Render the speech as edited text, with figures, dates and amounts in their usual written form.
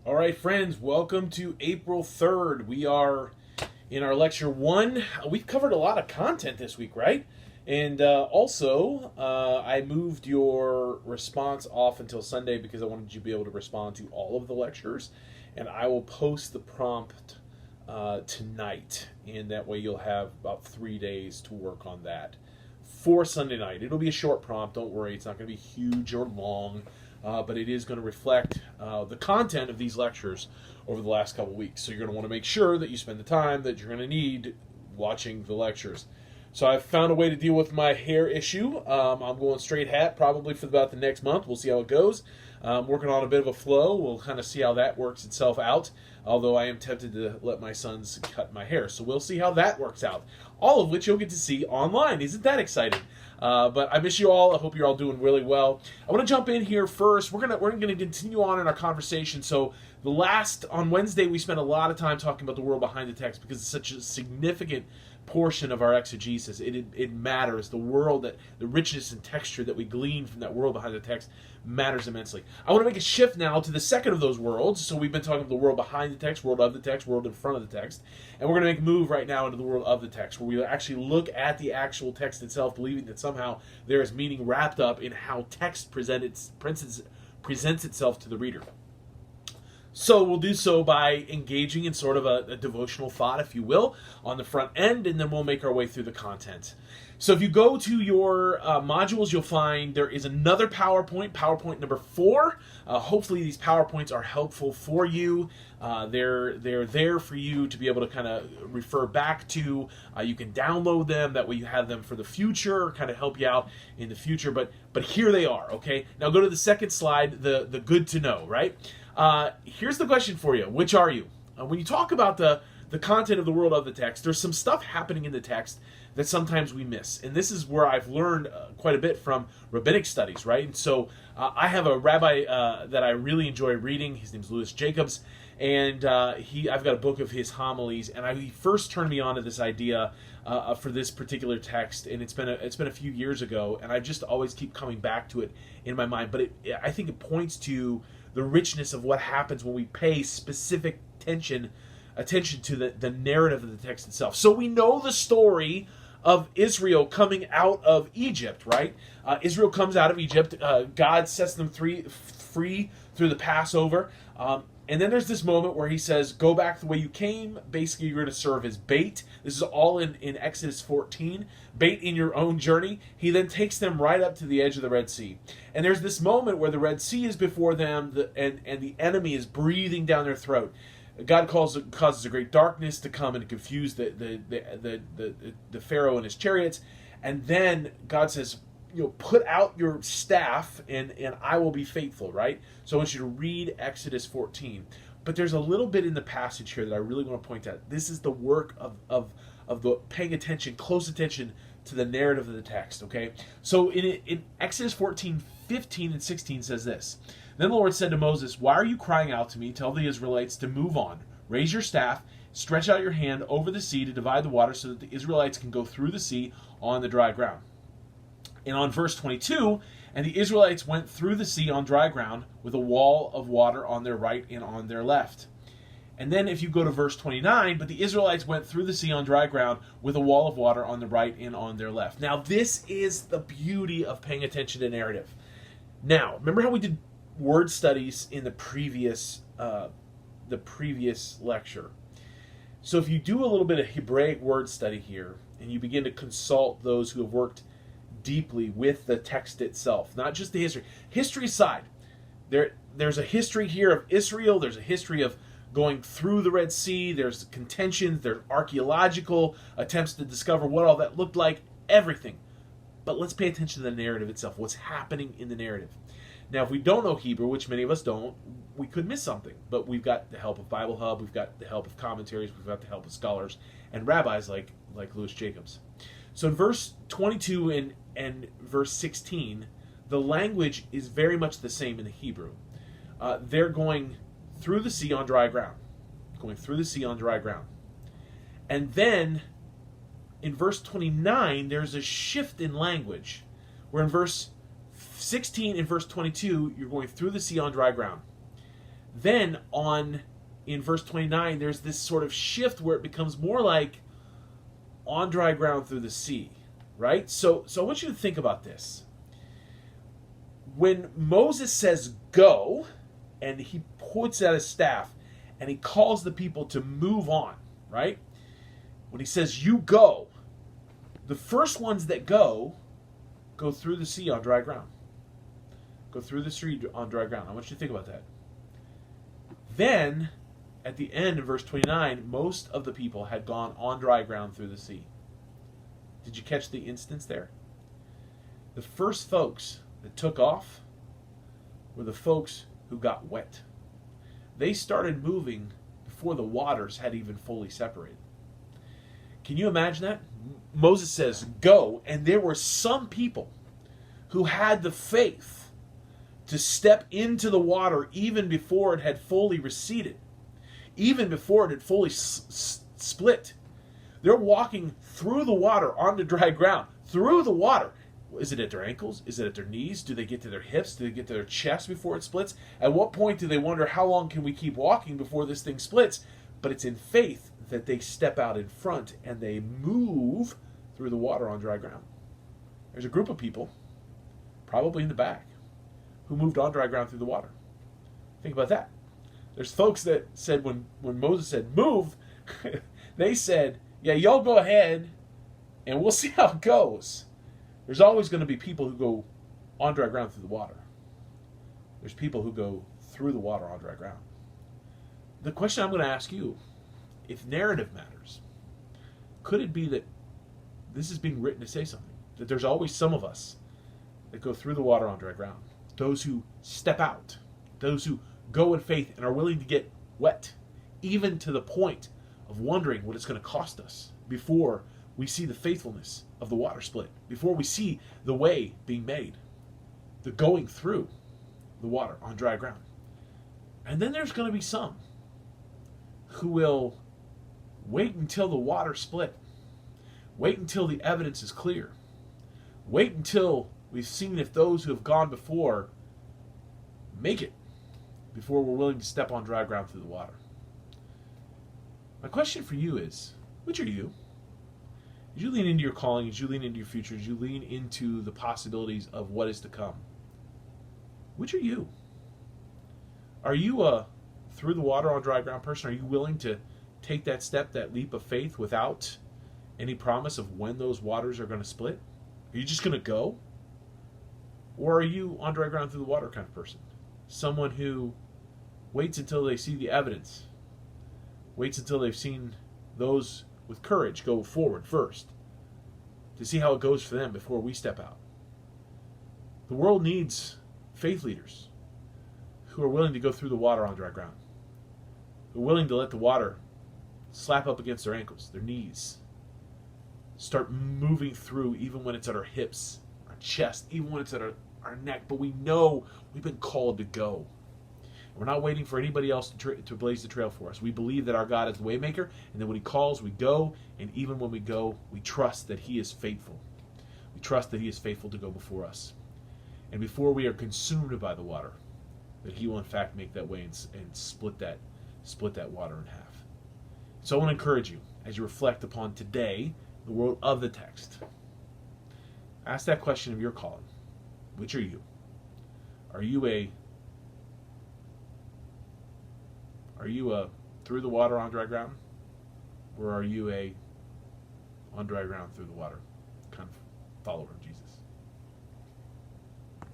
All right, friends, welcome to April 3rd. We are in our lecture 1. We've covered a lot of content this week, right? And also, I moved your response off until Sunday because I wanted you to be able to respond to all of the lectures. And I will post the prompt tonight. And that way you'll have about 3 days to work on that for Sunday night. It'll be a short prompt, don't worry. It's not going to be huge or long. But it is going to reflect the content of these lectures over the last couple weeks. So you're going to want to make sure that you spend the time that you're going to need watching the lectures. So I've found a way to deal with my hair issue. I'm going straight hat probably for about the next month. We'll see how it goes. I'm working on a bit of a flow. We'll kind of see how that works itself out. Although I am tempted to let my sons cut my hair. So we'll see how that works out. All of which you'll get to see online. Isn't that exciting? But I miss you all. I hope you're all doing really well. I want to jump in here first. We're gonna continue on in our conversation. So on Wednesday we spent a lot of time talking about the world behind the text because it's such a significant portion of our exegesis. It matters. The richness and texture that we glean from that world behind the text matters immensely. I want to make a shift now to the second of those worlds. So we've been talking about the world behind the text, world of the text, world in front of the text. And we're going to make a move right now into the world of the text, where we actually look at the actual text itself, believing that somehow there is meaning wrapped up in how text presents itself to the reader. So we'll do so by engaging in sort of a devotional thought, if you will, on the front end, and then we'll make our way through the content. So if you go to your modules, you'll find there is another PowerPoint number 4. Hopefully these PowerPoints are helpful for you. They're there for you to be able to kind of refer back to. You can download them. That way you have them for the future, kind of help you out in the future. But here they are, okay? Now go to the second slide, the good to know, right? Here's the question for you. Which are you? When you talk about the content of the world of the text, there's some stuff happening in the text that sometimes we miss. And this is where I've learned quite a bit from rabbinic studies, right? And so I have a rabbi that I really enjoy reading. His name's Louis Jacobs. And I've got a book of his homilies. And he first turned me on to this idea for this particular text. And it's been a few years ago. And I just always keep coming back to it in my mind. But I think it points to the richness of what happens when we pay specific attention to the narrative of the text itself. So we know the story of Israel coming out of Egypt, right? Israel comes out of Egypt. God sets them free through the Passover. And then there's this moment where he says, go back the way you came. Basically, you're going to serve as bait. This is all in Exodus 14. Bait in your own journey. He then takes them right up to the edge of the Red Sea. And there's this moment where the Red Sea is before them, and the enemy is breathing down their throat. God causes a great darkness to come and confuse the Pharaoh and his chariots. And then God says, put out your staff and I will be faithful, right? So I want you to read Exodus 14. But there's a little bit in the passage here that I really want to point out. This is the work of the paying attention, close attention to the narrative of the text, okay? So in Exodus 14, 15, and 16 says this. Then the Lord said to Moses, why are you crying out to me? Tell the Israelites to move on. Raise your staff, stretch out your hand over the sea to divide the water so that the Israelites can go through the sea on the dry ground. And on verse 22, and the Israelites went through the sea on dry ground with a wall of water on their right and on their left. And then if you go to verse 29, but the Israelites went through the sea on dry ground with a wall of water on the right and on their left. Now this is the beauty of paying attention to narrative. Now, remember how we did word studies in the previous lecture? So if you do a little bit of Hebraic word study here, and you begin to consult those who have worked deeply with the text itself, not just the history. History aside, there's a history here of Israel, there's a history of going through the Red Sea, there's contentions, there's archaeological attempts to discover what all that looked like, everything. But let's pay attention to the narrative itself, what's happening in the narrative. Now, if we don't know Hebrew, which many of us don't, we could miss something. But we've got the help of Bible Hub, we've got the help of commentaries, we've got the help of scholars and rabbis like Louis Jacobs. So in verse 22 and verse 16, the language is very much the same in the Hebrew. They're going through the sea on dry ground. Going through the sea on dry ground. And then in verse 29, there's a shift in language. Where in verse 16 and verse 22, you're going through the sea on dry ground. Then in verse 29, there's this sort of shift where it becomes more like on dry ground through the sea, right? So I want you to think about this. When Moses says go, and he puts out his staff, and he calls the people to move on, right? When he says you go, the first ones that go through the sea on dry ground. Go through the sea on dry ground. I want you to think about that. Then, at the end of verse 29, most of the people had gone on dry ground through the sea. Did you catch the instance there? The first folks that took off were the folks who got wet. They started moving before the waters had even fully separated. Can you imagine that? Moses says, go, and there were some people who had the faith to step into the water even before it had fully receded, even before it had fully split. They're walking through the water onto dry ground, through the water. Is it at their ankles? Is it at their knees? Do they get to their hips? Do they get to their chest before it splits? At what point do they wonder, how long can we keep walking before this thing splits? But it's in faith that they step out in front and they move through the water on dry ground. There's a group of people, probably in the back, who moved on dry ground through the water. Think about that. There's folks that said when Moses said move, they said, yeah, y'all go ahead and we'll see how it goes. There's always going to be people who go on dry ground through the water. There's people who go through the water on dry ground. The question I'm going to ask you, if narrative matters, could it be that this is being written to say something? That there's always some of us that go through the water on dry ground. Those who step out. Those who go in faith and are willing to get wet. Even to the point of wondering what it's going to cost us before we see the faithfulness of the water split. Before we see the way being made. The going through the water on dry ground. And then there's going to be some who will wait until the water split. Wait until the evidence is clear. Wait until we've seen if those who have gone before make it before we're willing to step on dry ground through the water. My question for you is, which are you? As you lean into your calling, as you lean into your future, as you lean into the possibilities of what is to come, which are you? Are you a through the water on dry ground person? Are you willing to take that step, that leap of faith without any promise of when those waters are going to split? Are you just going to go? Or are you on dry ground through the water kind of person? Someone who waits until they see the evidence. Waits until they've seen those with courage go forward first. To see how it goes for them before we step out. The world needs faith leaders who are willing to go through the water on dry ground. Who are willing to let the water slap up against their ankles, their knees. Start moving through even when it's at our hips, our chest, even when it's at our neck. But we know we've been called to go. We're not waiting for anybody else to blaze the trail for us. We believe that our God is the way maker, and that when he calls, we go. And even when we go, we trust that he is faithful. We trust that he is faithful to go before us. And before we are consumed by the water, that he will in fact make that way and split that water in half. So I want to encourage you, as you reflect upon today, the world of the text. Ask that question of your calling. Which are you? Are you a through the water on dry ground? Or are you a on dry ground through the water kind of follower of Jesus?